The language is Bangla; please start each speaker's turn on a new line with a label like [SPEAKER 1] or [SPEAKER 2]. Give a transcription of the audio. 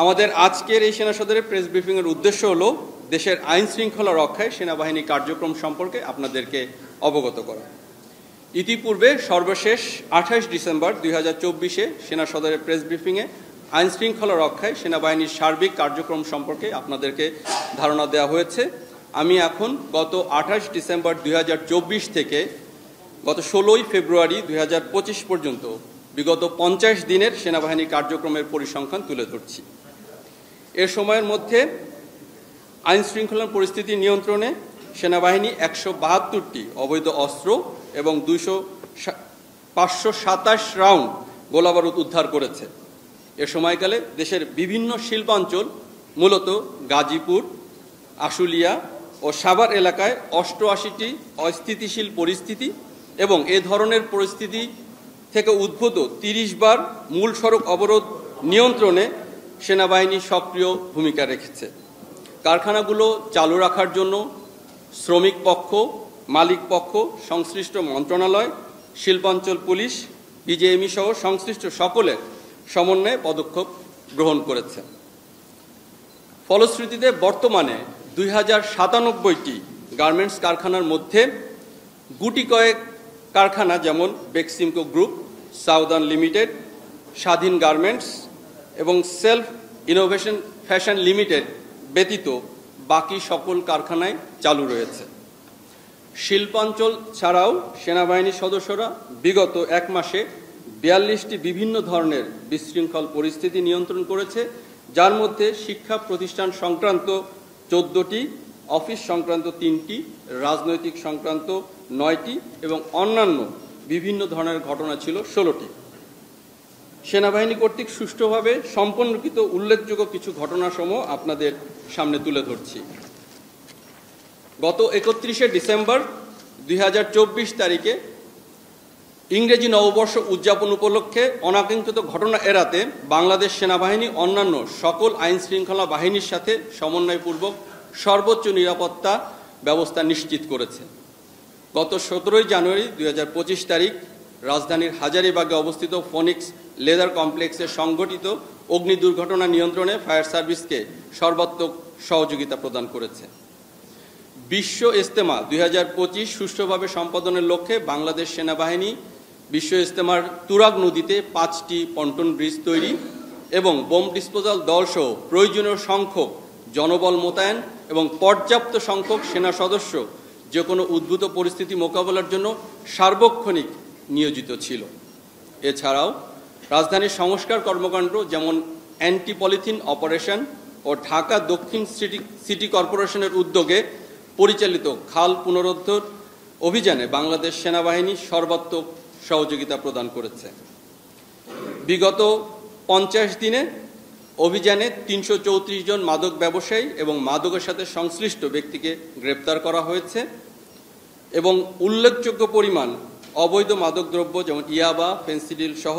[SPEAKER 1] আমাদের আজকের এই সেনা সদরের প্রেস ব্রিফিংয়ের উদ্দেশ্য হলো দেশের আইন শৃঙ্খলা রক্ষায় সেনাবাহিনী কার্যক্রম সম্পর্কে আপনাদেরকে অবগত করা। ইতিপূর্বে সর্বশেষ 28 ডিসেম্বর 2024-এ সেনা সদরের প্রেস ব্রিফিংয়ে আইন শৃঙ্খলা রক্ষায় সেনাবাহিনীর সার্বিক কার্যক্রম সম্পর্কে আপনাদেরকে ধারণা দেওয়া হয়েছে। আমি এখন গত 28 ডিসেম্বর 2024 থেকে গত 16 ফেব্রুয়ারি 2025 পর্যন্ত বিগত 50 দিনের সেনাবাহিনী কার্যক্রমের পরিসংখ্যান তুলে ধরছি। এর সময়ের মধ্যে আইন শৃঙ্খলার পরিস্থিতি নিয়ন্ত্রণে সেনাবাহিনী 172টি অবৈধ অস্ত্র এবং 527 রাউন্ড গোলাবারুদ উদ্ধার করেছে। এ সময়কালে দেশের বিভিন্ন শিল্পাঞ্চল, মূলত গাজীপুর, আশুলিয়া ও সাভার এলাকায় 88টি অস্থিতিশীল পরিস্থিতি এবং এ ধরনের পরিস্থিতি থেকে উদ্ভূত 30 বার মূল সড়ক অবরোধ নিয়ন্ত্রণে সেনাবাহিনী সক্রিয় ভূমিকা রেখেছে। কারখানাগুলো চালু রাখার জন্য শ্রমিক পক্ষ, মালিক পক্ষ, সংশ্লিষ্ট মন্ত্রণালয়, শিল্পাঞ্চল পুলিশ, বিজেএমই সহ সংশ্লিষ্ট সকলের সমন্বয়ে পদক্ষেপ গ্রহণ করেছে। ফলশ্রুতিতে বর্তমানে 2097টি গার্মেন্টস কারখানার মধ্যে গুটি কয়েক কারখানা যেমন বেক্সিমকো গ্রুপ, সাউদার্ন লিমিটেড, স্বাধীন গার্মেন্টস এবং সেলফ ইনোভেশন ফ্যাশন লিমিটেড ব্যতীত বাকি সকল কারখানায় চালু রয়েছে। শিল্পাঞ্চল ছাড়াও সেনাবাহিনীর সদস্যরা বিগত এক মাসে 42টি বিভিন্ন ধরনের বিশৃঙ্খল পরিস্থিতি নিয়ন্ত্রণ করেছে, যার মধ্যে শিক্ষা প্রতিষ্ঠান সংক্রান্ত 14টি, অফিস সংক্রান্ত 3টি, রাজনৈতিক সংক্রান্ত 9টি এবং অন্যান্য বিভিন্ন ধরনের ঘটনা ছিল 16টি। সেনাবাহিনী কর্তৃক সুষ্ঠুভাবে সম্পন্নকৃত উল্লেখযোগ্য কিছু ঘটনাসমূহ আপনাদের সামনে তুলে ধরছি। গত 31শে ডিসেম্বর 2024 তারিখে ইংরেজি নববর্ষ উদযাপন উপলক্ষে অনাকাঙ্ক্ষিত ঘটনা এড়াতে বাংলাদেশ সেনাবাহিনী অন্যান্য সকল আইন শৃঙ্খলা বাহিনীর সাথে সমন্বয়পূর্বক সর্বোচ্চ নিরাপত্তা ব্যবস্থা নিশ্চিত করেছে। গত 17 জানুয়ারি 2025 তারিখ রাজধানীর হাজারীবাগে অবস্থিত ফোনিক্স লেদার কমপ্লেক্সে সংঘটিত অগ্নি দুর্ঘটনা নিয়ন্ত্রণে ফায়ার সার্ভিসকে সর্বাত্মক সহযোগিতা প্রদান করেছে। বিশ্ব ইজতেমা 2025 সুষ্ঠুভাবে সম্পাদনের লক্ষ্যে বাংলাদেশ সেনাবাহিনী বিশ্ব ইজতেমার তুরাগ নদীতে 5টি পন্টন ব্রিজ তৈরি এবং বোম ডিসপোজাল দলসহ প্রয়োজনীয় সংখ্যক জনবল মোতায়েন এবং পর্যাপ্ত সংখ্যক সেনা সদস্য যে কোনো উদ্ভূত পরিস্থিতি মোকাবেলার জন্য সার্বক্ষণিক নিয়োজিত ছিল। এছাড়াও রাজধানীর সংস্কার কর্মকাণ্ড যেমন অ্যান্টি পলিথিন অপারেশন ও ঢাকা দক্ষিণ সিটি কর্পোরেশনের উদ্যোগে পরিচালিত খাল পুনরুদ্ধার অভিযানে বাংলাদেশ সেনাবাহিনী সর্বাত্মক সহযোগিতা প্রদান করেছে। বিগত 50 দিনে অভিযানে 334 জন মাদক ব্যবসায়ী এবং মাদকের সাথে সংশ্লিষ্ট ব্যক্তিকে গ্রেপ্তার করা হয়েছে এবং উল্লেখযোগ্য পরিমাণ অবৈধ মাদকদ্রব্য যেমন ইয়াবা, ফেন্সিডিল সহ